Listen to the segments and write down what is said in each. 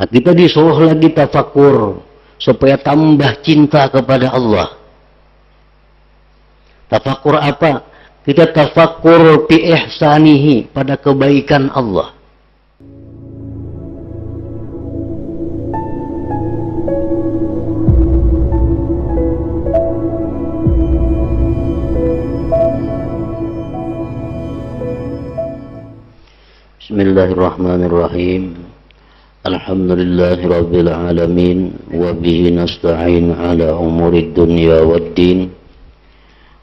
Nah, kita disuruh lagi tafakur supaya tambah cinta kepada Allah. Tafakur apa? Kita tafakur bi ihsanihi, pada kebaikan Allah. Bismillahirrahmanirrahim. Alhamdulillahi rabbil alamin, wa bihi nasta'in ala umurid dunya waddin.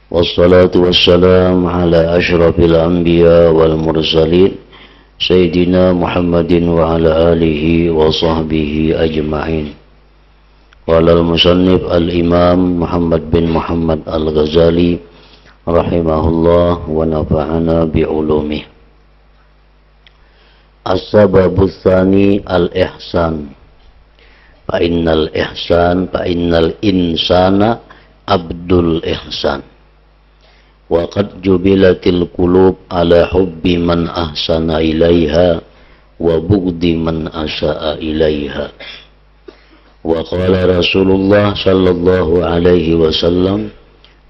Wassalatu wassalam ala ashrafil anbiya wal mursalin, Sayyidina Muhammadin wa ala alihi wa sahbihi ajma'in. Qala al-musannif al-imam Muhammad bin Muhammad al-Ghazali rahimahullah wa nafa'ana bi'ulumih. As-sababus tsani al-ihsan. Fa innal insana abdul ihsan. Wa qad jubilatil qulub ala hubbi man ahsana ilaiha wa bugdi man asaa ilaiha. Wa qala Rasulullah sallallahu alaihi wasallam,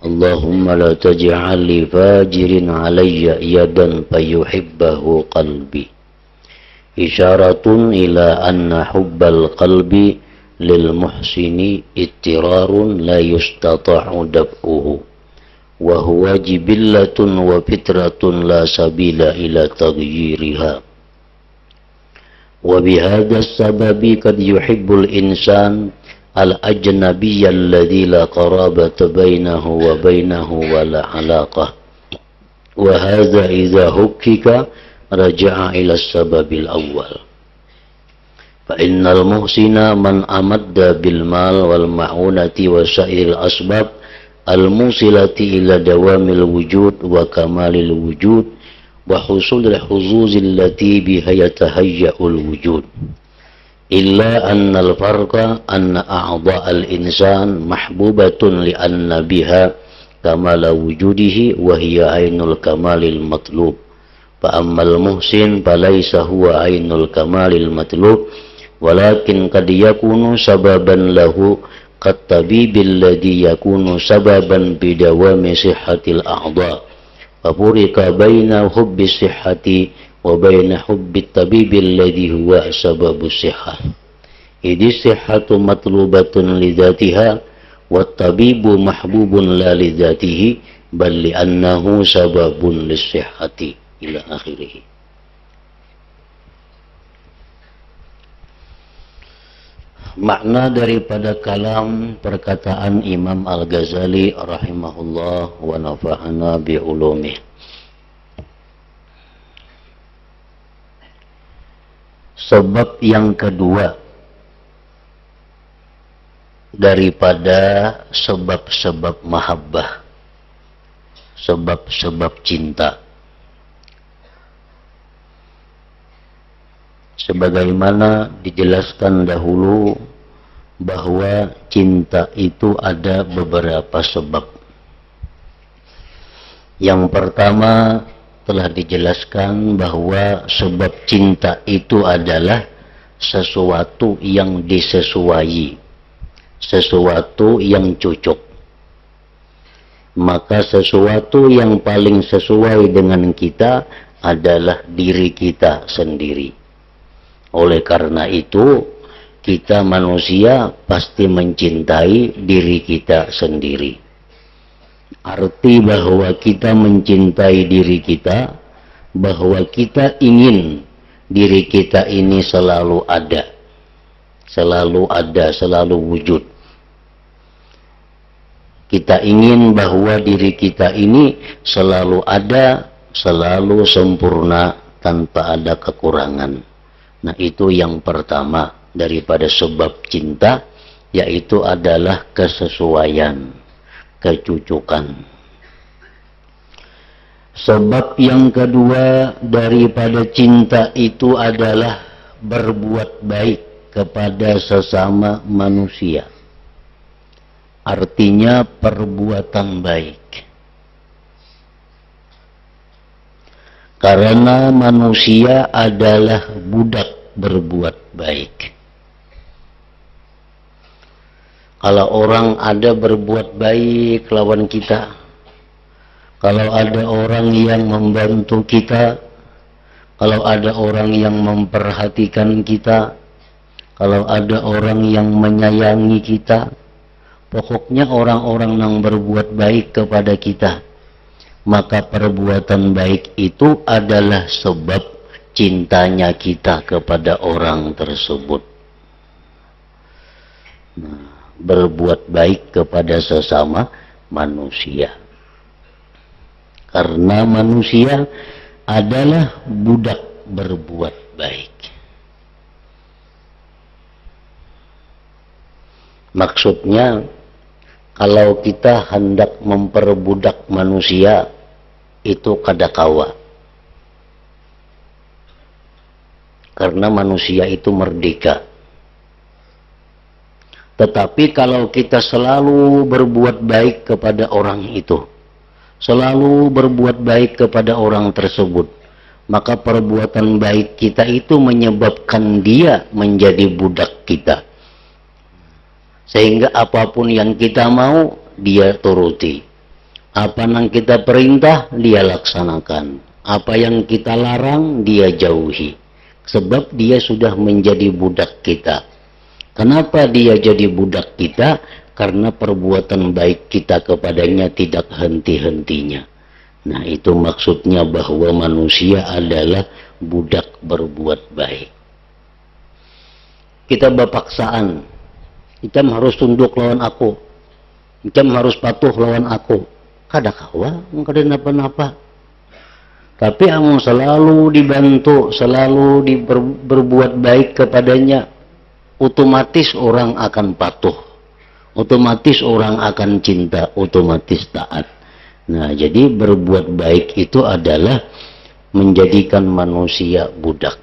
Allahumma la taj'al li fajirin alayya yadan fayuhibbahu qalbi. Isyaratun ila anna hubbal qalbi lil muhsini ittirarun la yustata'u dab'uhu wa huwa jibillatun wa fitratun la sabila ila taghyiriha. Wa bihadha sababi kad yuhibbul insan al-ajnabiyya alladhi la qarabata bainahu wa bainahu wa la alaqah. Wa hadha idha hukkika raja'a ila sababil awal. Fa innal muhsina man amadda bil mal wal ma'unati wa sa'iril asbab al musilati ila dawamil wujud wa kamalil wujud wa husulil huzuzil lati biha yatahayya'ul wujud. Illa annal farqa anna a'dha'al insan mahbubatun li anna biha kamala wujudihi wa hiya ainul kamalil matlub. Fa'ammal muhsin falaysa huwa ainul kamalil matlub walakin qad yakunu sababan lahu qad tabibil ladhi yakunu sababan bidawami sihhatil a'dha fa furika baina hubbi sihhati wa baina hubbi tabibil ladhi huwa sababus sihhah. Idis sihhatu matlubatun li dhatiha wa tabibu mahbubun la li dhatihi bal li annahu sababun lis sihhati ila akhirih. Makna daripada kalam perkataan Imam Al-Ghazali rahimahullah wa nafa'ana bi'ulumih. Sebab yang kedua daripada sebab-sebab mahabbah, sebab-sebab cinta, sebagaimana dijelaskan dahulu bahwa cinta itu ada beberapa sebab. Yang pertama telah dijelaskan bahwa sebab cinta itu adalah sesuatu yang disesuai, sesuatu yang cocok. Maka sesuatu yang paling sesuai dengan kita adalah diri kita sendiri. Oleh karena itu, kita manusia pasti mencintai diri kita sendiri. Arti bahwa kita mencintai diri kita, bahwa kita ingin diri kita ini selalu ada, selalu wujud. Kita ingin bahwa diri kita ini selalu ada, selalu sempurna, tanpa ada kekurangan. Nah, itu yang pertama daripada sebab cinta, yaitu adalah kesesuaian, kecucukan. Sebab yang kedua daripada cinta itu adalah berbuat baik kepada sesama manusia. Artinya perbuatan baik. Karena manusia adalah budak berbuat baik. Kalau orang ada berbuat baik lawan kita, kalau ada orang yang membantu kita, kalau ada orang yang memperhatikan kita, kalau ada orang yang menyayangi kita, pokoknya orang-orang yang berbuat baik kepada kita, maka perbuatan baik itu adalah sebab cintanya kita kepada orang tersebut. Nah, berbuat baik kepada sesama manusia. Karena manusia adalah budak berbuat baik. Maksudnya, kalau kita hendak memperbudak manusia, itu kadakawa. Karena manusia itu merdeka. Tetapi kalau kita selalu berbuat baik kepada orang itu, selalu berbuat baik kepada orang tersebut, maka perbuatan baik kita itu menyebabkan dia menjadi budak kita. Sehingga apapun yang kita mau, dia turuti. Apa yang kita perintah, dia laksanakan. Apa yang kita larang, dia jauhi. Sebab dia sudah menjadi budak kita. Kenapa dia jadi budak kita? Karena perbuatan baik kita kepadanya tidak henti-hentinya. Nah, itu maksudnya bahwa manusia adalah budak berbuat baik. Kita bapaksaan. Kita harus tunduk lawan aku. Kita harus patuh lawan aku. Kadakawa, kada napa-napa. Tapi amun selalu dibantu, selalu berbuat baik kepadanya, otomatis orang akan patuh, otomatis orang akan cinta, otomatis taat. Nah, jadi berbuat baik itu adalah menjadikan manusia budak.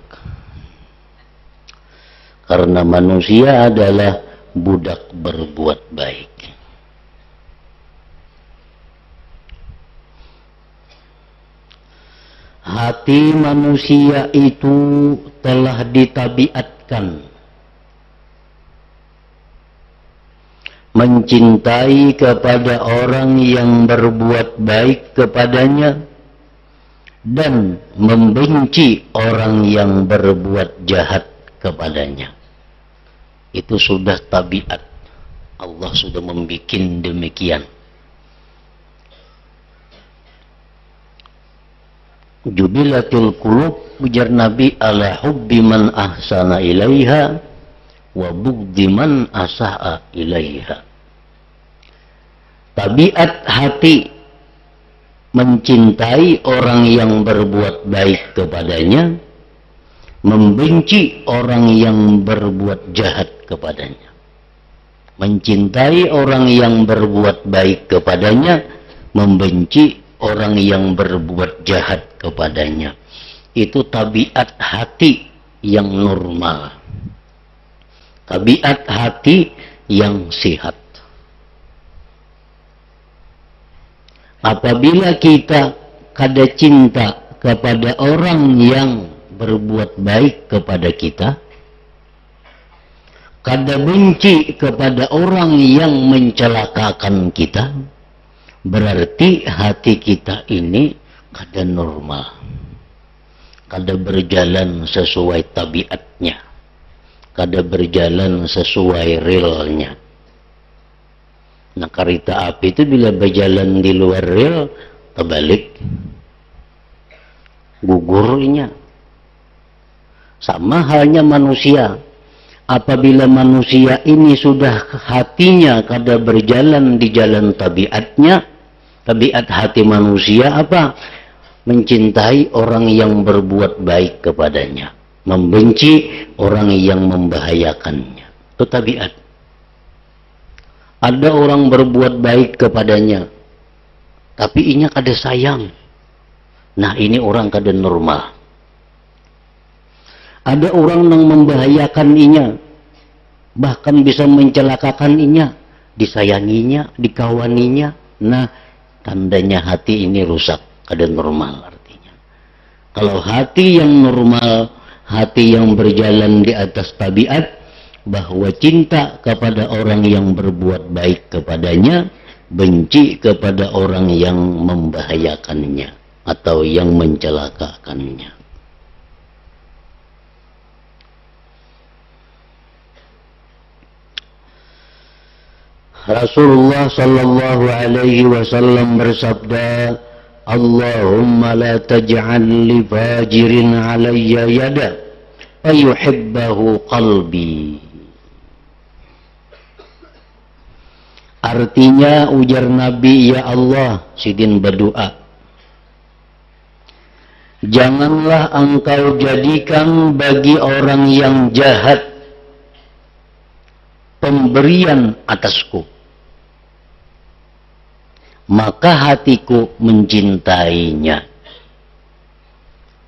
Karena manusia adalah budak berbuat baik. Hati manusia itu telah ditabiatkan mencintai kepada orang yang berbuat baik kepadanya dan membenci orang yang berbuat jahat kepadanya. Itu sudah tabiat. Allah sudah membuat demikian. Jubilatil qulub, ujar Nabi, ala hubbi man ahsana ilaiha wa bugdi man asa'a ilaiha. Tabiat hati mencintai orang yang berbuat baik kepadanya, membenci orang yang berbuat jahat kepadanya. Mencintai orang yang berbuat baik kepadanya, membenci orang yang berbuat jahat kepadanya. Itu tabiat hati yang normal, tabiat hati yang sehat. Apabila kita kada cinta kepada orang yang berbuat baik kepada kita, kada benci kepada orang yang mencelakakan kita, berarti hati kita ini kada normal, kada berjalan sesuai tabiatnya, kada berjalan sesuai realnya. Nah, kereta api itu bila berjalan di luar rel, terbalik, gugurnya. Sama halnya manusia. Apabila manusia ini sudah hatinya kada berjalan di jalan tabiatnya, tabiat hati manusia apa? Mencintai orang yang berbuat baik kepadanya, membenci orang yang membahayakannya. Itu tabiat. Ada orang berbuat baik kepadanya, tapi inya kada sayang. Nah, ini orang kada normal. Ada orang yang membahayakan inya, bahkan bisa mencelakakan inya, disayanginya, dikawaninya. Nah, tandanya hati ini rusak, kada normal artinya. Kalau hati yang normal, hati yang berjalan di atas tabiat, bahwa cinta kepada orang yang berbuat baik kepadanya, benci kepada orang yang membahayakannya atau yang mencelakakannya. Rasulullah sallallahu alaihi wasallam bersabda, Allahumma la taj'al li fajirin alayya yada fayuhibbahu qalbi. Artinya, ujar Nabi, ya Allah, Sidin berdoa, janganlah engkau jadikan bagi orang yang jahat pemberian atasku, maka hatiku mencintainya.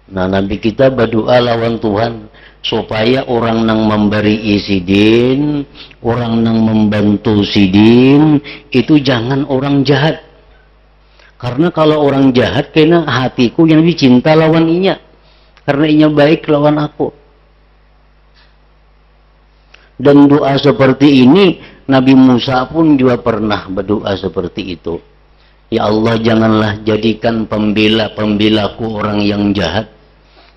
Nah, Nabi kita berdoa lawan Tuhan supaya orang nang memberi sidin, orang nang membantu sidin itu jangan orang jahat. Karena kalau orang jahat, kena hatiku yang dicinta lawan inya, karena inya baik lawan aku. Dan doa seperti ini Nabi Musa pun juga pernah berdoa seperti itu. Ya Allah, janganlah jadikan pembela-pembelaku orang yang jahat.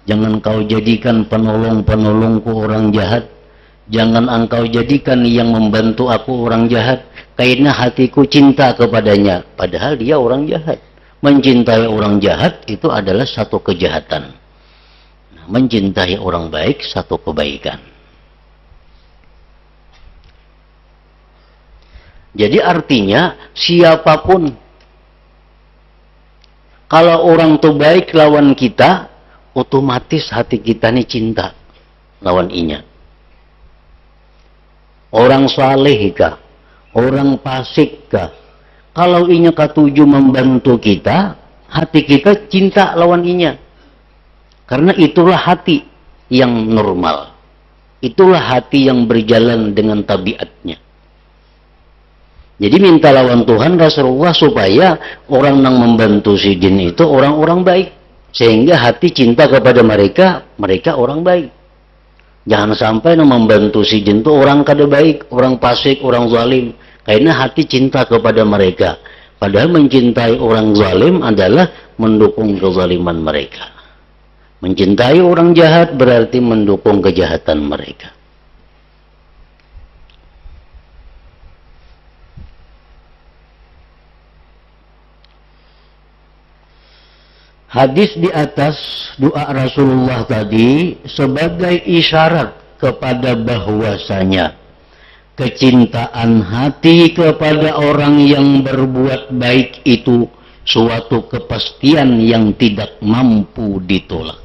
Jangan kau jadikan penolong-penolongku orang jahat. Jangan engkau jadikan yang membantu aku orang jahat. Karena hatiku cinta kepadanya. Padahal dia orang jahat. Mencintai orang jahat itu adalah satu kejahatan. Mencintai orang baik satu kebaikan. Jadi artinya siapapun, kalau orang itu baik lawan kita, otomatis hati kita ini cinta lawan inya. Orang saleh kah, orang fasik kah, kalau inya katuju membantu kita, hati kita cinta lawan inya. Karena itulah hati yang normal. Itulah hati yang berjalan dengan tabiatnya. Jadi minta lawan Tuhan Rasulullah supaya orang yang membantu si jin itu orang-orang baik. Sehingga hati cinta kepada mereka, mereka orang baik. Jangan sampai yang membantu si jin itu orang kada baik, orang fasik, orang zalim. Karena hati cinta kepada mereka. Padahal mencintai orang zalim adalah mendukung kezaliman mereka. Mencintai orang jahat berarti mendukung kejahatan mereka. Hadis di atas doa Rasulullah tadi sebagai isyarat kepada bahwasanya kecintaan hati kepada orang yang berbuat baik itu suatu kepastian yang tidak mampu ditolak.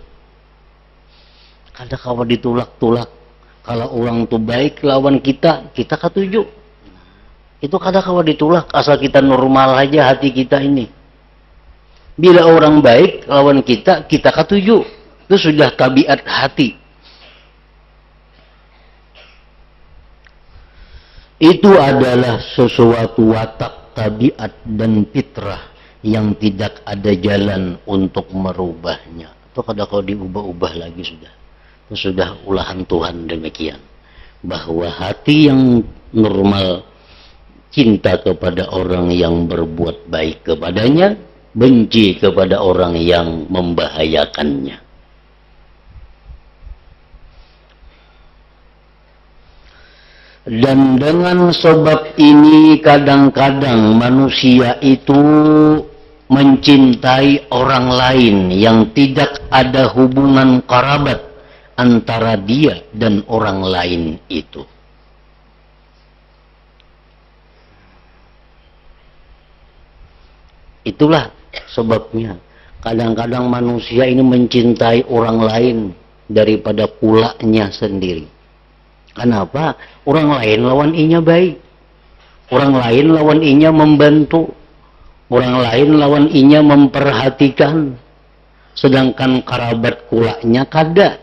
Kada kawa ditolak-tolak. Kalau orang itu baik lawan kita, kita katuju. Itu kada kawa ditolak asal kita normal aja hati kita ini. Bila orang baik lawan kita, kita katuju. Itu sudah tabiat hati. Itu adalah sesuatu watak, tabiat, dan fitrah yang tidak ada jalan untuk merubahnya. Itu kada kau diubah-ubah lagi sudah. Itu sudah ulahan Tuhan demikian. Bahwa hati yang normal cinta kepada orang yang berbuat baik kepadanya, benci kepada orang yang membahayakannya. Dan dengan sebab ini kadang-kadang manusia itu mencintai orang lain yang tidak ada hubungan kerabat antara dia dan orang lain itu. Itulah sebabnya kadang-kadang manusia ini mencintai orang lain daripada pulaknya sendiri. Kenapa? Orang lain lawan inya baik. Orang lain lawan inya membantu. Orang lain lawan inya memperhatikan. Sedangkan kerabat pulaknya kada.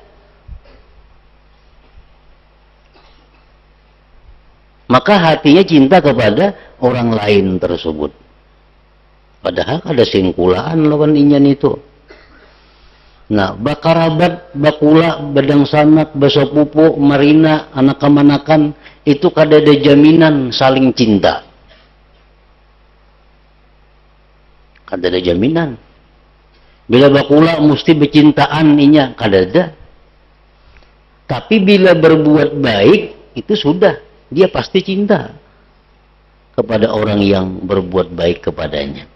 Maka hatinya cinta kepada orang lain tersebut. Padahal ada singkulaan lawan inyan itu. Nah, bakarabat, bakula, badang sanak, basopupu, marina, anak kemanakan, itu kada ada jaminan saling cinta. Kada ada jaminan. Bila bakula mesti bercintaan inya, kada ada. Tapi bila berbuat baik, itu sudah. Dia pasti cinta kepada orang yang berbuat baik kepadanya.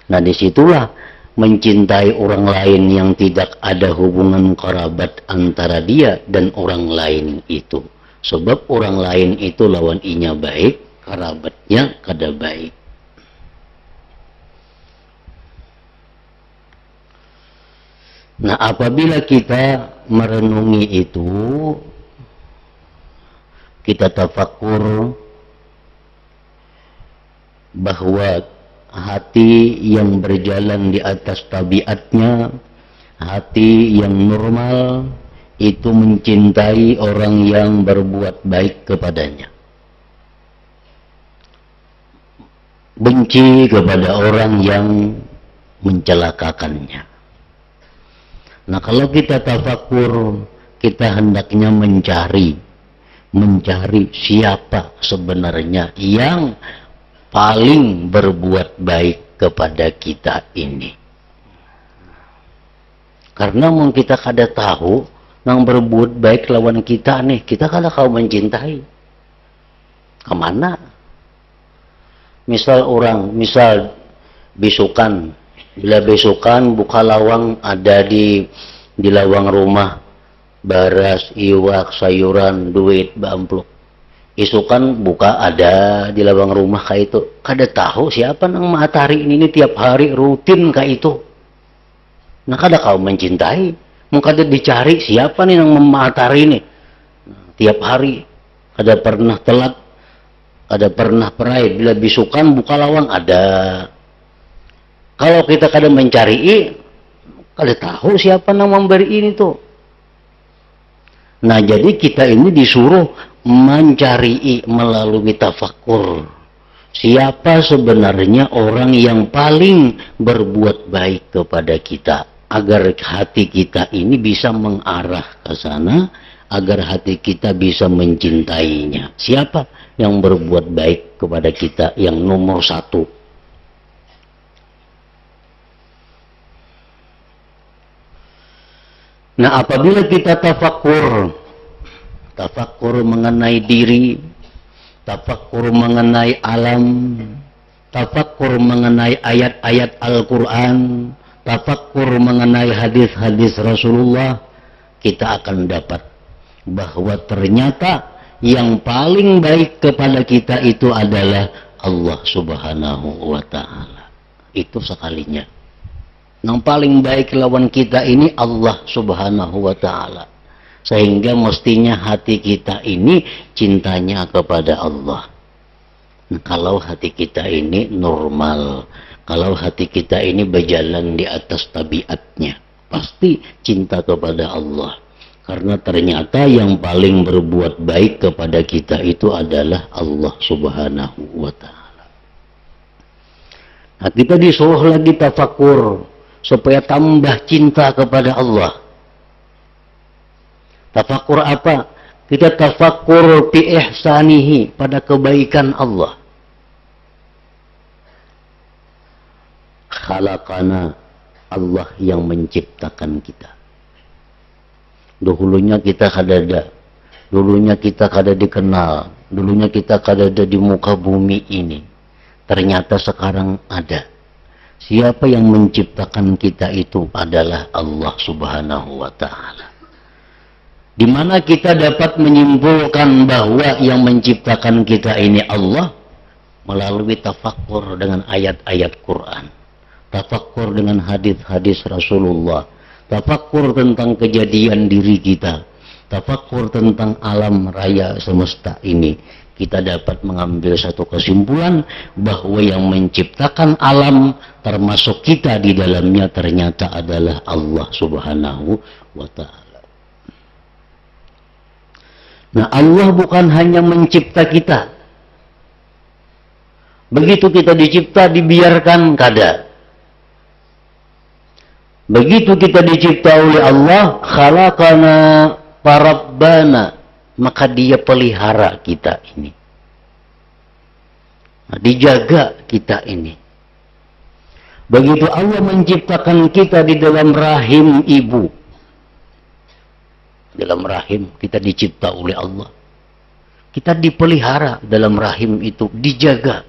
Nah, disitulah mencintai orang lain yang tidak ada hubungan kerabat antara dia dan orang lain itu. Sebab orang lain itu lawan inya baik, kerabatnya kada baik. Nah, apabila kita merenungi itu, kita tafakur bahwa hati yang berjalan di atas tabiatnya, hati yang normal, itu mencintai orang yang berbuat baik kepadanya. Benci kepada orang yang mencelakakannya. Nah, kalau kita tafakur, kita hendaknya mencari siapa sebenarnya yang paling berbuat baik kepada kita ini. Karena mungkin kita kada tahu nang berbuat baik lawan kita nih, kita kada kau mencintai. Kemana? Misal besukan, bila besukan buka lawang ada di lawang rumah, baras, iwak, sayuran, duit, bampluk. Isukan buka ada di lawang rumah kayak itu. Kada tahu siapa nang matahari ini tiap hari rutin kayak itu. Nah, kada kau mencintai. Mungkin kada dicari siapa nih nang matahari ini. Nah, tiap hari kada pernah telat, kada pernah perai. Bila bisukan buka lawang ada. Kalau kita kada mencari, kada tahu siapa nang memberi ini tuh. Nah, jadi kita ini disuruh mencari melalui tafakur siapa sebenarnya orang yang paling berbuat baik kepada kita, agar hati kita ini bisa mengarah ke sana, agar hati kita bisa mencintainya. Siapa yang berbuat baik kepada kita yang nomor satu? Nah, apabila kita tafakur mengenai diri, tafakur mengenai alam, tafakur mengenai ayat-ayat Al-Quran, tafakur mengenai hadis-hadis Rasulullah, kita akan dapat bahwa ternyata yang paling baik kepada kita itu adalah Allah Subhanahu wa Ta'ala. Itu sekalinya. Yang paling baik lawan kita ini Allah Subhanahu wa Ta'ala. Sehingga mestinya hati kita ini cintanya kepada Allah. Nah, kalau hati kita ini normal, kalau hati kita ini berjalan di atas tabiatnya, pasti cinta kepada Allah. Karena ternyata yang paling berbuat baik kepada kita itu adalah Allah Subhanahu wa Ta'ala. Nah, kita disuruh lagi tafakur supaya tambah cinta kepada Allah. Tafakur apa? Kita tafakur fi ihsanihi, pada kebaikan Allah. Khalaqana, Allah yang menciptakan kita. Dulunya kita kada ada, dulunya kita kada dikenal, dulunya kita kada ada di muka bumi ini. Ternyata sekarang ada. Siapa yang menciptakan kita itu adalah Allah Subhanahu wa Ta'ala. Di mana kita dapat menyimpulkan bahwa yang menciptakan kita ini Allah melalui tafakur dengan ayat-ayat Quran, tafakur dengan hadis-hadis Rasulullah, tafakur tentang kejadian diri kita, tafakur tentang alam raya semesta ini. Kita dapat mengambil satu kesimpulan bahwa yang menciptakan alam termasuk kita di dalamnya ternyata adalah Allah Subhanahu wa Ta'ala. Nah, Allah bukan hanya mencipta kita. Begitu kita dicipta, dibiarkan kada. Begitu kita dicipta oleh Allah, khalaqana farabbana, maka dia pelihara kita ini. Nah, dijaga kita ini. Begitu Allah menciptakan kita di dalam rahim ibu. Dalam rahim kita dicipta oleh Allah. Kita dipelihara dalam rahim itu, dijaga.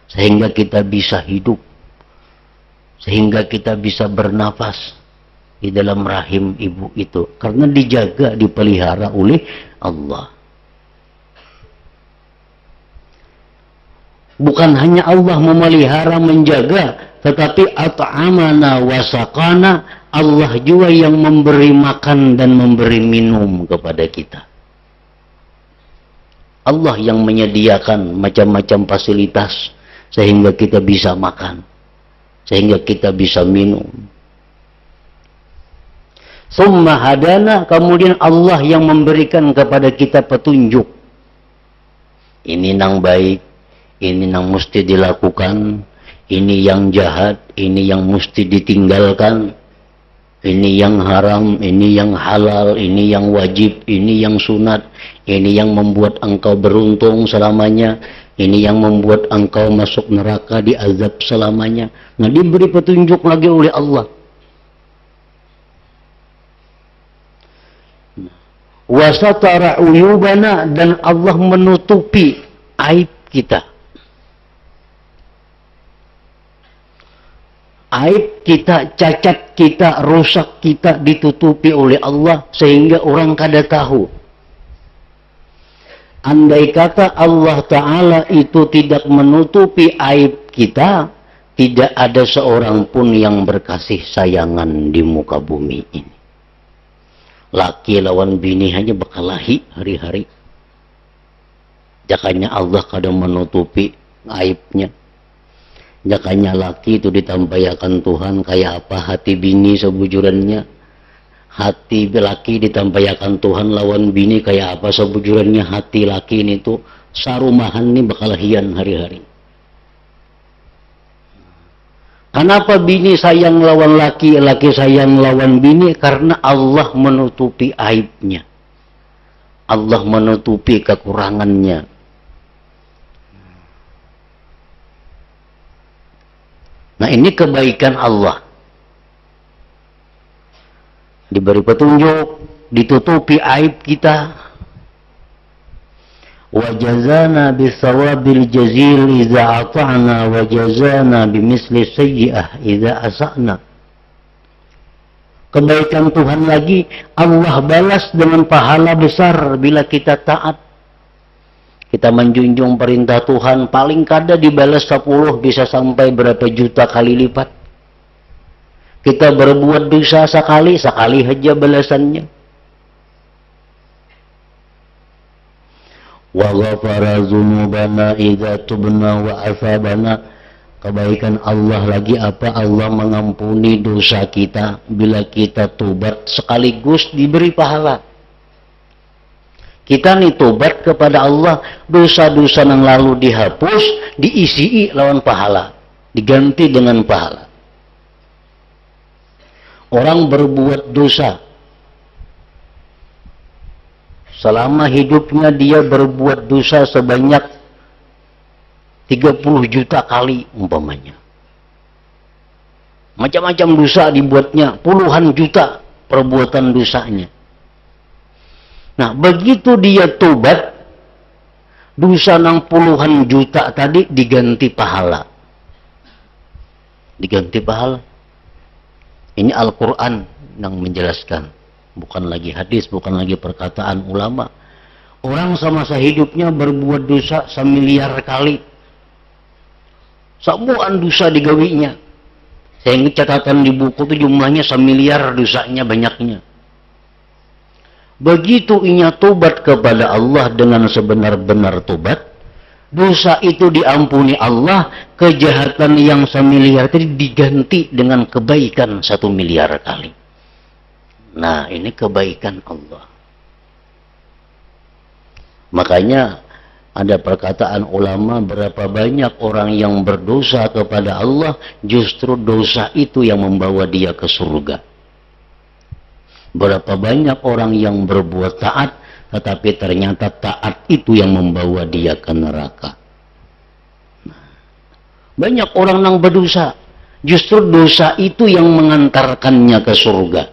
Sehingga kita bisa hidup. Sehingga kita bisa bernafas di dalam rahim ibu itu. Karena dijaga, dipelihara oleh Allah. Bukan hanya Allah memelihara, menjaga, tetapi at'amana wa saqana, Allah juga yang memberi makan dan memberi minum kepada kita. Allah yang menyediakan macam-macam fasilitas sehingga kita bisa makan, sehingga kita bisa minum. Summa hadana, kemudian Allah yang memberikan kepada kita petunjuk. Ini nang baik, ini yang mesti dilakukan, ini yang jahat, ini yang mesti ditinggalkan, ini yang haram, ini yang halal, ini yang wajib, ini yang sunat, ini yang membuat engkau beruntung selamanya, ini yang membuat engkau masuk neraka diazab selamanya. Nah, diberi petunjuk lagi oleh Allah. Wasatara uyubana, dan Allah menutupi aib kita. Aib kita, cacat kita, rusak kita ditutupi oleh Allah sehingga orang kada tahu. Andai kata Allah Ta'ala itu tidak menutupi aib kita, tidak ada seorang pun yang berkasih sayangan di muka bumi ini. Laki lawan bini hanya berkelahi hari-hari. Jakanya Allah kadang menutupi aibnya. Jakanya laki itu ditampayakan Tuhan kayak apa hati bini sebujurannya. Hati laki ditampayakan Tuhan lawan bini kayak apa sebujurannya. Hati laki ini tuh sarumahan nih berkelahian hari-hari. Kenapa bini sayang lawan laki, laki sayang lawan bini? Karena Allah menutupi aibnya. Allah menutupi kekurangannya. Nah, ini kebaikan Allah. Diberi petunjuk, ditutupi aib kita. Wajazana bisawabil jazil idza ata'na wajazana bimisli sayyi'ah idza asa'na. Kebaikan Tuhan lagi, Allah balas dengan pahala besar bila kita taat. Kita menjunjung perintah Tuhan, paling kada dibalas 10, bisa sampai berapa juta kali lipat. Kita berbuat dosa sekali, sekali saja balasannya. Wa ghafara dzunubana idza tubna wa asabana. Kebaikan Allah lagi apa? Allah mengampuni dosa kita bila kita tobat, sekaligus diberi pahala. Kita nih tobat kepada Allah, dosa-dosa yang lalu dihapus, diisi lawan pahala, diganti dengan pahala. Orang berbuat dosa, selama hidupnya dia berbuat dosa sebanyak 30 juta kali umpamanya. Macam-macam dosa dibuatnya, puluhan juta perbuatan dosanya. Nah, begitu dia tobat, dosa nang puluhan juta tadi diganti pahala. Diganti pahala. Ini Al-Quran yang menjelaskan. Bukan lagi hadis, bukan lagi perkataan ulama. Orang semasa hidupnya berbuat dosa 1 miliar kali. Semuaan dosa digawinya. Sehingga catatan di buku itu jumlahnya 1 miliar dosanya banyaknya. Begitu inya tobat kepada Allah dengan sebenar-benar tobat, dosa itu diampuni Allah, kejahatan yang 1 miliar tadi diganti dengan kebaikan 1 miliar kali. Nah, ini kebaikan Allah. Makanya Ada perkataan ulama, berapa banyak orang yang berdosa kepada Allah, justru dosa itu yang membawa dia ke surga. Berapa banyak orang yang berbuat taat, tetapi ternyata taat itu yang membawa dia ke neraka. Banyak orang yang berdosa, justru dosa itu yang mengantarkannya ke surga.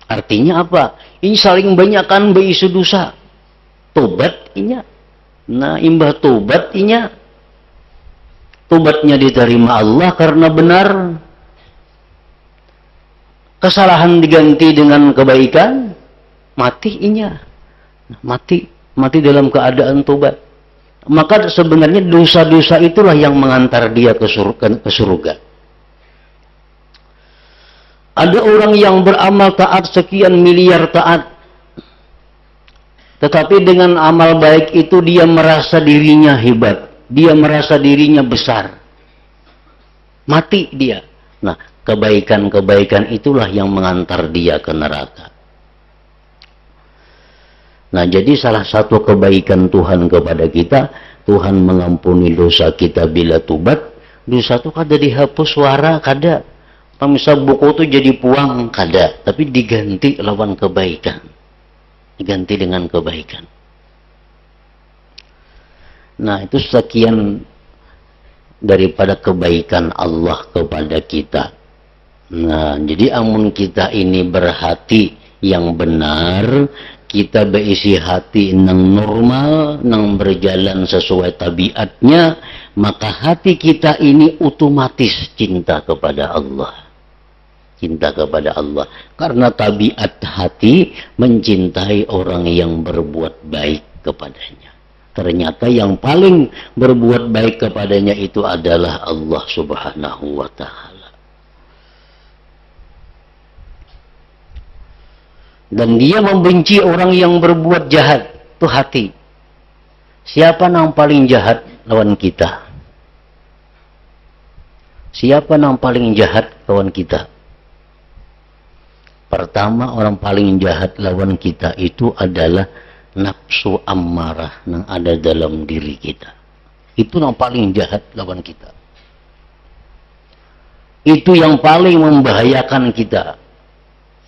Artinya apa? Ini saling banyakkan berisu dosa. Tobat inya. Nah, imbah tobat inya. Tobatnya diterima Allah karena benar. Kesalahan diganti dengan kebaikan, mati inya. Mati dalam keadaan tobat. Maka sebenarnya dosa-dosa itulah yang mengantar dia ke surga. Ada orang yang beramal taat sekian miliar taat, tetapi dengan amal baik itu dia merasa dirinya hebat, dia merasa dirinya besar. Mati dia. Nah, kebaikan-kebaikan itulah yang mengantar dia ke neraka. Nah, jadi salah satu kebaikan Tuhan kepada kita, Tuhan mengampuni dosa kita bila tobat. Dosa itu kada dihapus suara, kada. Misal buku itu jadi puang, kada. Tapi diganti lawan kebaikan. Diganti dengan kebaikan. Nah, itu sekian daripada kebaikan Allah kepada kita. Nah, jadi amun kita ini berhati yang benar, kita berisi hati nang normal, nang berjalan sesuai tabiatnya, maka hati kita ini otomatis cinta kepada Allah. Cinta kepada Allah. Karena tabiat hati mencintai orang yang berbuat baik kepadanya. Ternyata yang paling berbuat baik kepadanya itu adalah Allah Subhanahu wa Ta'ala. Dan dia membenci orang yang berbuat jahat. Itu hati. Siapa yang paling jahat lawan kita? Siapa yang paling jahat lawan kita? Pertama, orang paling jahat lawan kita itu adalah nafsu ammarah yang ada dalam diri kita. Itu yang paling jahat lawan kita. Itu yang paling membahayakan kita.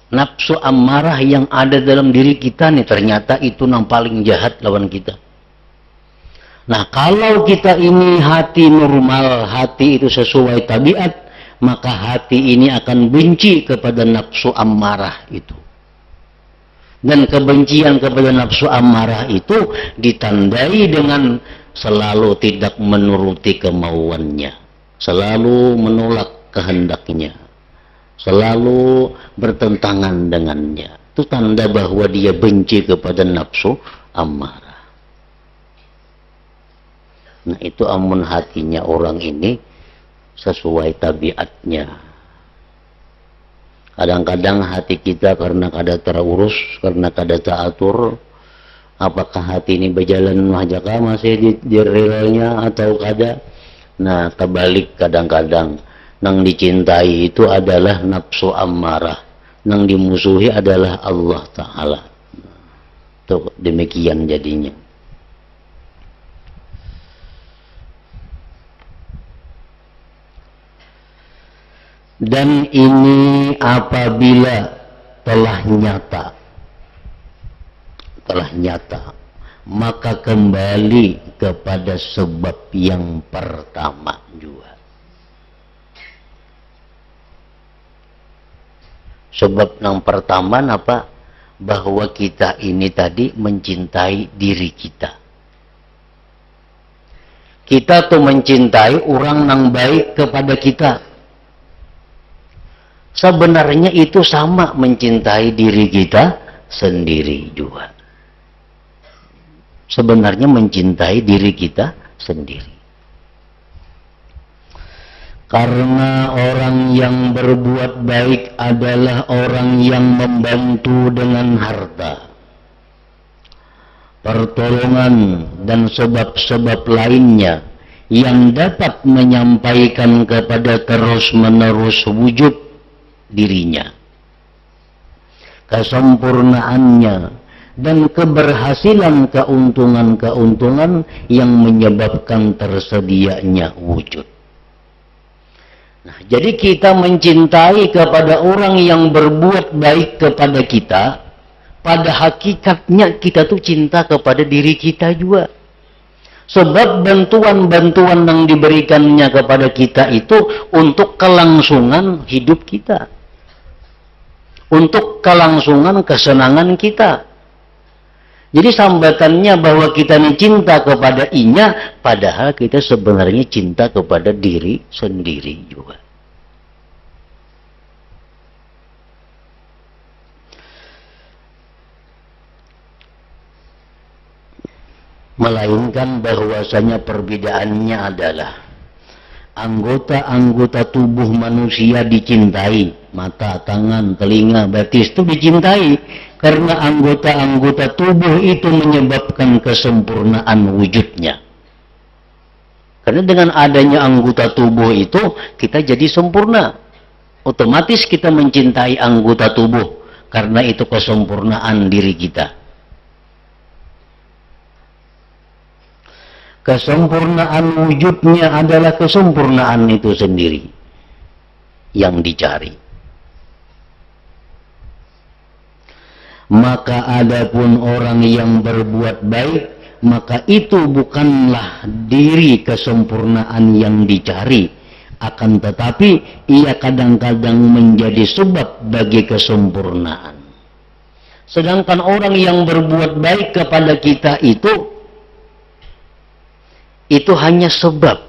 Nafsu ammarah yang ada dalam diri kita nih, ternyata itu yang paling jahat lawan kita. Nah, kalau kita ini hati normal, hati itu sesuai tabiat, maka hati ini akan benci kepada nafsu ammarah itu. Dan kebencian kepada nafsu ammarah itu ditandai dengan selalu tidak menuruti kemauannya, selalu menolak kehendaknya, selalu bertentangan dengannya. Itu tanda bahwa dia benci kepada nafsu ammarah. Nah, itu amun hatinya orang ini sesuai tabiatnya. Kadang-kadang hati kita karena kada terurus, karena kada teratur, apakah hati ini berjalan mahjaka masih di relnya atau kada. Nah, kebalik kadang-kadang nang dicintai itu adalah nafsu ammarah, nang dimusuhi adalah Allah Ta'ala. Tuh, demikian jadinya. Dan ini apabila telah nyata, maka kembali kepada sebab yang pertama juga. Sebab yang pertama apa? Bahwa kita ini tadi mencintai diri kita. Kita tuh mencintai orang yang baik kepada kita. Sebenarnya itu sama mencintai diri kita sendiri juga. Sebenarnya mencintai diri kita sendiri. Karena orang yang berbuat baik adalah orang yang membantu dengan harta, pertolongan, dan sebab-sebab lainnya yang dapat menyampaikan kepada terus-menerus wujud dirinya, kesempurnaannya, dan keberhasilan keuntungan-keuntungan yang menyebabkan tersedianya wujud. Nah, jadi kita mencintai kepada orang yang berbuat baik kepada kita, pada hakikatnya kita tuh cinta kepada diri kita juga. Sebab bantuan-bantuan yang diberikannya kepada kita itu untuk kelangsungan hidup kita. Untuk kelangsungan kesenangan kita. Jadi sambatannya bahwa kita ini cinta kepada inya, padahal kita sebenarnya cinta kepada diri sendiri juga. Melainkan bahwasanya perbedaannya adalah anggota-anggota tubuh manusia dicintai, mata, tangan, telinga, batis itu dicintai karena anggota-anggota tubuh itu menyebabkan kesempurnaan wujudnya. Karena dengan adanya anggota tubuh itu kita jadi sempurna. Otomatis kita mencintai anggota tubuh karena itu kesempurnaan diri kita. Kesempurnaan wujudnya adalah kesempurnaan itu sendiri yang dicari. Maka adapun orang yang berbuat baik, maka itu bukanlah diri kesempurnaan yang dicari, akan tetapi ia kadang-kadang menjadi sebab bagi kesempurnaan. Sedangkan orang yang berbuat baik kepada kita itu hanya sebab,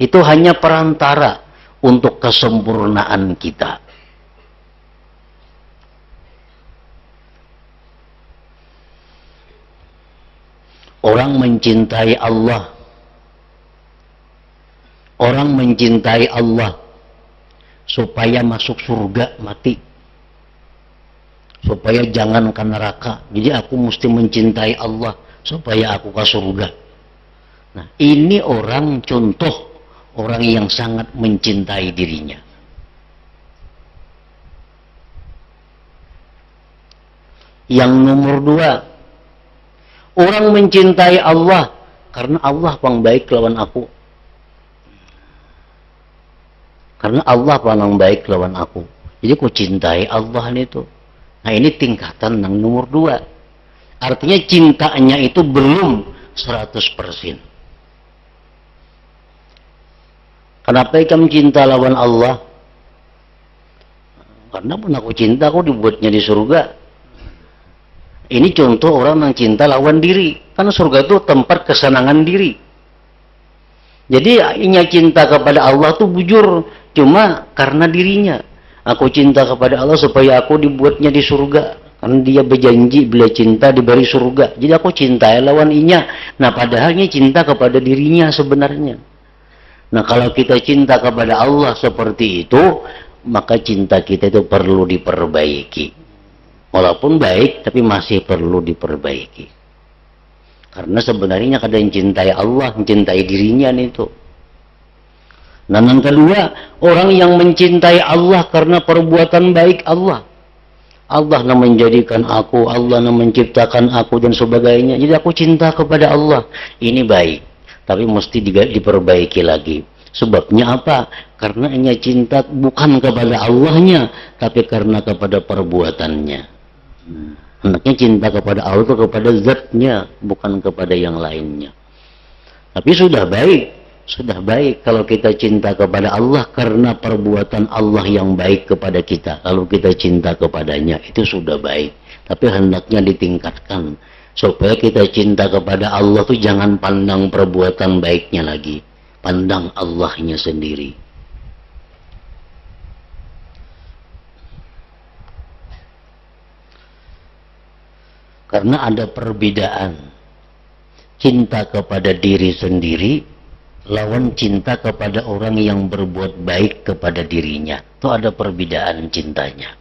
itu hanya perantara untuk kesempurnaan kita. Orang mencintai Allah, orang mencintai Allah supaya masuk surga mati, supaya jangan ke neraka. Jadi aku mesti mencintai Allah supaya aku ke surga. Nah, ini orang contoh orang yang sangat mencintai dirinya. Yang nomor dua, orang mencintai Allah karena Allah paling baik lawan aku. Karena Allah paling baik lawan aku. Jadi aku cintai Allah itu. Nah, ini tingkatan yang nomor dua. Artinya cintanya itu belum 100%. Kenapa kamu cinta lawan Allah? Karena pun aku cinta, aku dibuatnya di surga. Ini contoh orang yang cinta lawan diri. Karena surga itu tempat kesenangan diri. Jadi inya cinta kepada Allah itu bujur. Cuma karena dirinya. Aku cinta kepada Allah supaya aku dibuatnya di surga. Karena dia berjanji bila cinta diberi surga. Jadi aku cintai lawan inya. Nah padahalnya cinta kepada dirinya sebenarnya. Nah kalau kita cinta kepada Allah seperti itu, maka cinta kita itu perlu diperbaiki. Walaupun baik, tapi masih perlu diperbaiki. Karena sebenarnya kadang cintai Allah, mencintai dirinya itu. Nah yang kedua, orang yang mencintai Allah karena perbuatan baik Allah. Allah yang menjadikan aku, Allah yang menciptakan aku dan sebagainya. Jadi aku cinta kepada Allah. Ini baik. Tapi mesti diperbaiki lagi. Sebabnya apa? Karena hanya cinta bukan kepada Allahnya, tapi karena kepada perbuatannya. Hendaknya cinta kepada Allah itu kepada zatnya, bukan kepada yang lainnya. Tapi sudah baik kalau kita cinta kepada Allah karena perbuatan Allah yang baik kepada kita. Kalau kita cinta kepadanya, itu sudah baik. Tapi hendaknya ditingkatkan. Supaya kita cinta kepada Allah tuh jangan pandang perbuatan baiknya lagi. Pandang Allahnya sendiri. Karena ada perbedaan. Cinta kepada diri sendiri lawan cinta kepada orang yang berbuat baik kepada dirinya. Itu ada perbedaan cintanya.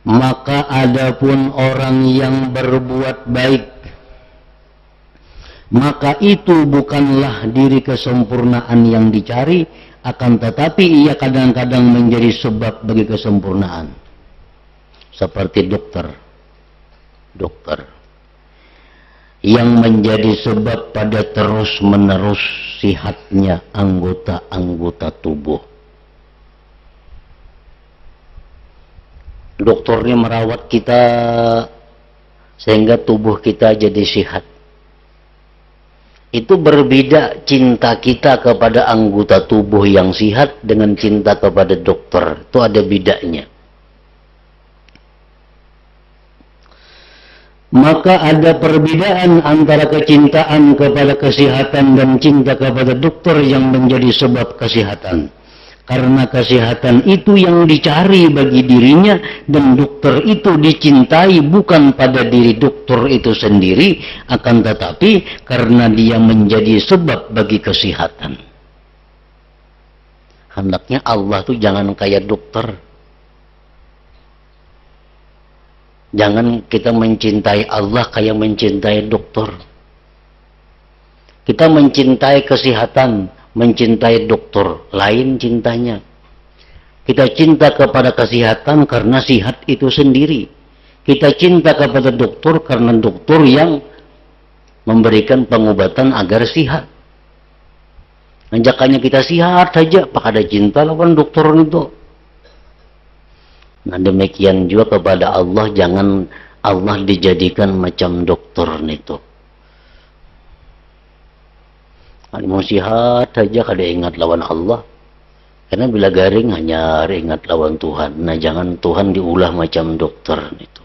Maka adapun orang yang berbuat baik maka itu bukanlah diri kesempurnaan yang dicari, akan tetapi ia kadang-kadang menjadi sebab bagi kesempurnaan. Seperti dokter yang menjadi sebab pada terus-menerus sihatnya anggota-anggota tubuh. Dokternya merawat kita sehingga tubuh kita jadi sehat. Itu berbeda cinta kita kepada anggota tubuh yang sehat dengan cinta kepada dokter. Itu ada bedanya. Maka ada perbedaan antara kecintaan kepada kesehatan dan cinta kepada dokter yang menjadi sebab kesehatan. Karena kesehatan itu yang dicari bagi dirinya, dan dokter itu dicintai bukan pada diri dokter itu sendiri, akan tetapi karena dia menjadi sebab bagi kesehatan. Hendaknya Allah tuh jangan kayak dokter. Jangan kita mencintai Allah kayak mencintai dokter. Kita mencintai kesehatan, mencintai dokter, lain cintanya. Kita cinta kepada kesehatan karena sehat itu sendiri. Kita cinta kepada dokter karena dokter yang memberikan pengobatan agar sehat. Anjakannya kita sehat saja, pak ada cinta lawan dokter itu. Nah demikian juga kepada Allah, jangan Allah dijadikan macam dokter itu. Mau sihat saja kada ingat lawan Allah. Karena bila garing hanya ingat lawan Tuhan. Nah jangan Tuhan diulah macam dokter itu.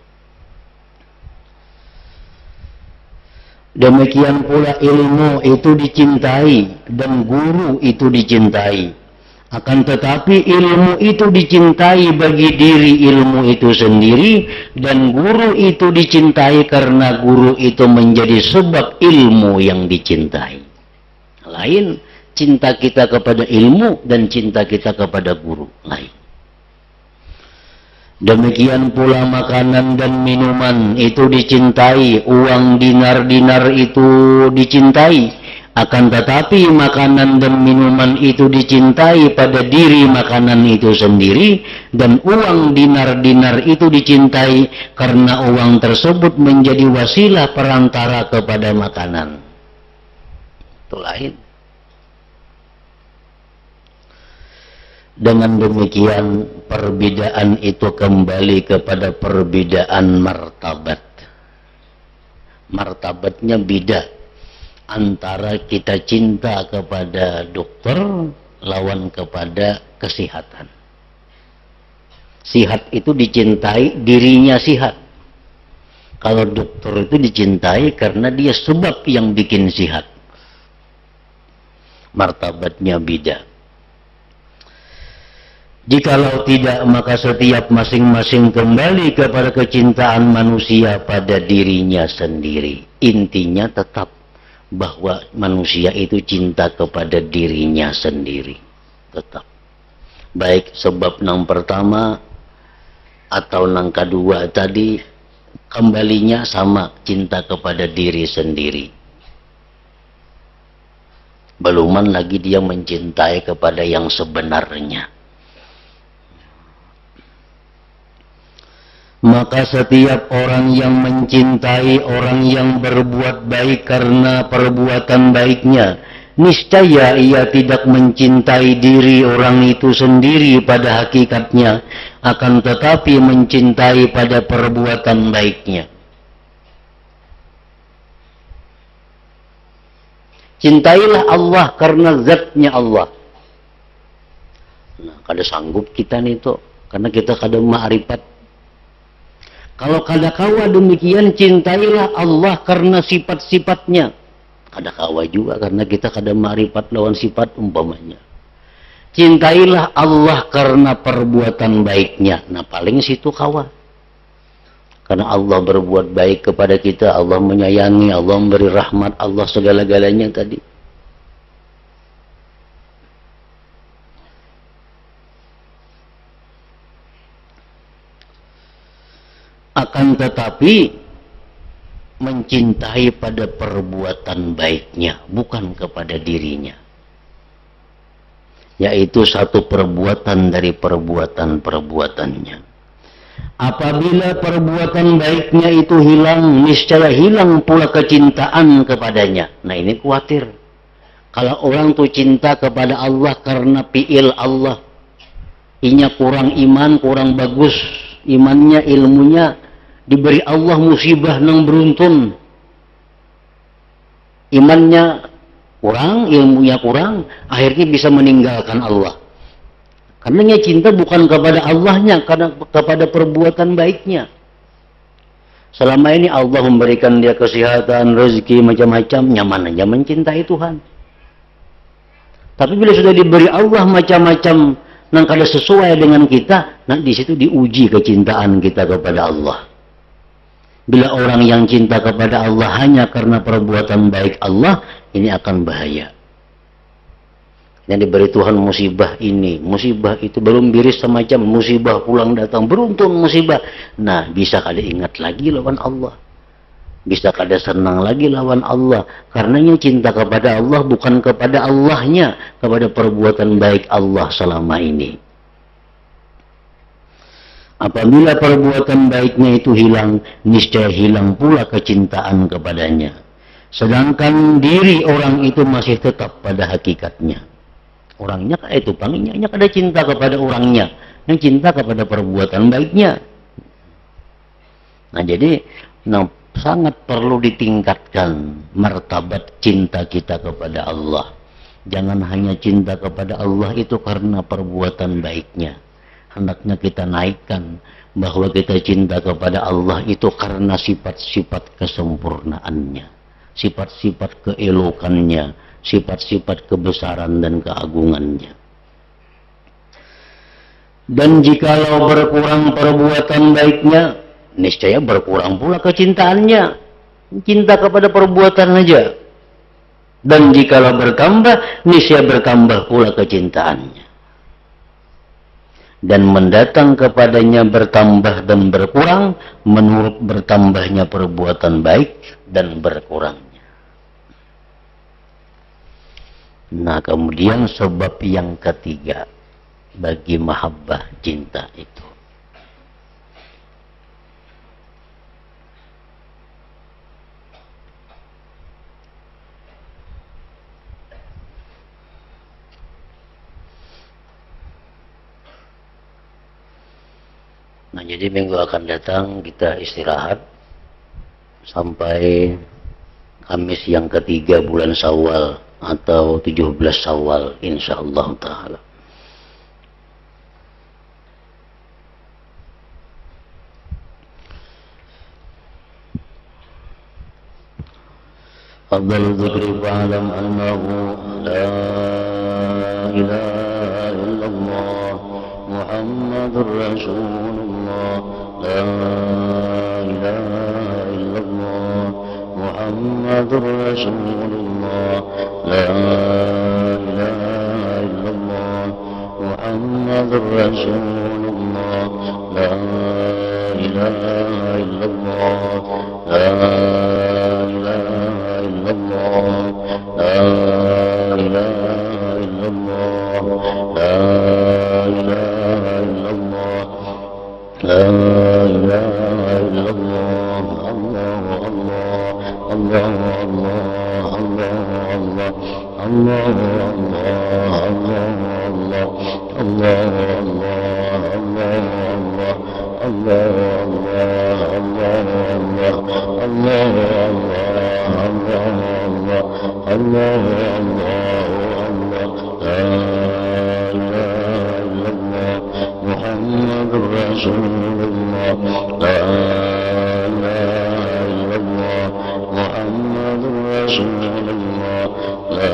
Demikian pula ilmu itu dicintai dan guru itu dicintai. Akan tetapi ilmu itu dicintai bagi diri ilmu itu sendiri, dan guru itu dicintai karena guru itu menjadi sebab ilmu yang dicintai. Lain cinta kita kepada ilmu dan cinta kita kepada guru lain. Demikian pula makanan dan minuman itu dicintai, uang dinar-dinar itu dicintai. Akan tetapi makanan dan minuman itu dicintai pada diri makanan itu sendiri, dan uang dinar-dinar itu dicintai karena uang tersebut menjadi wasilah perantara kepada makanan. Itu lain. Dengan demikian perbedaan itu kembali kepada perbedaan martabat. Martabatnya beda antara kita cinta kepada dokter lawan kepada kesehatan. Sehat itu dicintai dirinya sehat. Kalau dokter itu dicintai karena dia sebab yang bikin sehat. Martabatnya beda. Jikalau tidak, maka setiap masing-masing kembali kepada kecintaan manusia pada dirinya sendiri. Intinya tetap bahwa manusia itu cinta kepada dirinya sendiri. Tetap. Baik sebab yang pertama atau yang kedua tadi, kembalinya sama, cinta kepada diri sendiri. Beluman lagi dia mencintai kepada yang sebenarnya. Maka setiap orang yang mencintai orang yang berbuat baik karena perbuatan baiknya, niscaya ia tidak mencintai diri orang itu sendiri pada hakikatnya, akan tetapi mencintai pada perbuatan baiknya. Cintailah Allah karena zatnya Allah. Nah, kada sanggup kita nih tuh, karena kita kada ma'rifat. Kalau kada kawa demikian, cintailah Allah karena sifat-sifatnya. Kada kawa juga karena kita kada ma'rifat lawan sifat umpamanya. Cintailah Allah karena perbuatan baiknya. Nah paling situ kawa. Karena Allah berbuat baik kepada kita, Allah menyayangi, Allah memberi rahmat, Allah segala-galanya tadi. Akan tetapi mencintai pada perbuatan baiknya, bukan kepada dirinya. Yaitu satu perbuatan dari perbuatan-perbuatannya. Apabila perbuatan baiknya itu hilang, niscaya hilang pula kecintaan kepadanya. Nah ini khawatir. Kalau orang tuh cinta kepada Allah karena fi'il Allah, inya kurang iman, kurang bagus imannya, ilmunya, diberi Allah musibah nang beruntun, imannya kurang, ilmunya kurang, akhirnya bisa meninggalkan Allah. Karena dia cinta bukan kepada Allahnya, karena kepada perbuatan baiknya. Selama ini Allah memberikan dia kesehatan, rezeki, macam-macam, nyaman aja mencintai Tuhan. Tapi bila sudah diberi Allah macam-macam, nang kada sesuai dengan kita, nah di situ diuji kecintaan kita kepada Allah. Bila orang yang cinta kepada Allah hanya karena perbuatan baik Allah, ini akan bahaya. Yang diberi Tuhan musibah ini, musibah itu, belum biris semacam musibah pulang datang, beruntun musibah. Nah, bisa kada ingat lagi lawan Allah. Bisa kada senang lagi lawan Allah. Karenanya cinta kepada Allah bukan kepada Allahnya, kepada perbuatan baik Allah selama ini. Apabila perbuatan baiknya itu hilang, niscaya hilang pula kecintaan kepadanya. Sedangkan diri orang itu masih tetap pada hakikatnya. Orangnya itu panginya kada cinta kepada orangnya, yang cinta kepada perbuatan baiknya. Nah jadi sangat perlu ditingkatkan martabat cinta kita kepada Allah. Jangan hanya cinta kepada Allah itu karena perbuatan baiknya. Hendaknya kita naikkan bahwa kita cinta kepada Allah itu karena sifat-sifat kesempurnaannya, sifat-sifat keelokannya, sifat-sifat kebesaran dan keagungannya. Dan jikalau berkurang perbuatan baiknya, niscaya berkurang pula kecintaannya. Cinta kepada perbuatan aja. Dan jikalau bertambah, niscaya bertambah pula kecintaannya. Dan mendatang kepadanya bertambah dan berkurang menurut bertambahnya perbuatan baik dan berkurangnya. Nah, kemudian sebab yang ketiga bagi mahabbah cinta itu. Nah, jadi minggu akan datang kita istirahat sampai Kamis yang ketiga bulan Syawal atau 17 Syawal insyaallah taala. Afdal dzikri fa'lam annahu la ilaha illallah Muhammadur Rasulullah, la ilaha illallah Muhammadur Rasulullah, la ilaha illallah Muhammadur Rasulullah, la ilaha illallah, la ilaha illallah, la ilaha illallah, la ilaha illallah, la ilaha illallah, Allah Allah Allah Allah Allah Allah Muhammadur Rasulullah, la ilaha illallah Muhammadur Rasulullah, la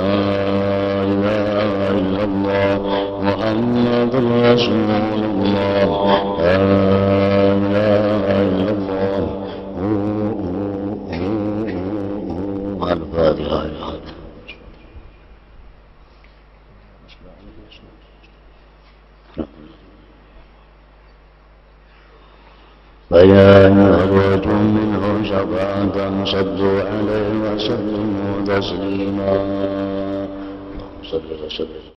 ilaha illallah Muhammadur Rasulullah, la ilaha illallah. Al-Fatihah. فيا يخرج منه شفاعة صلوا عليه وسلموا تسليما. اللهم صل وسلم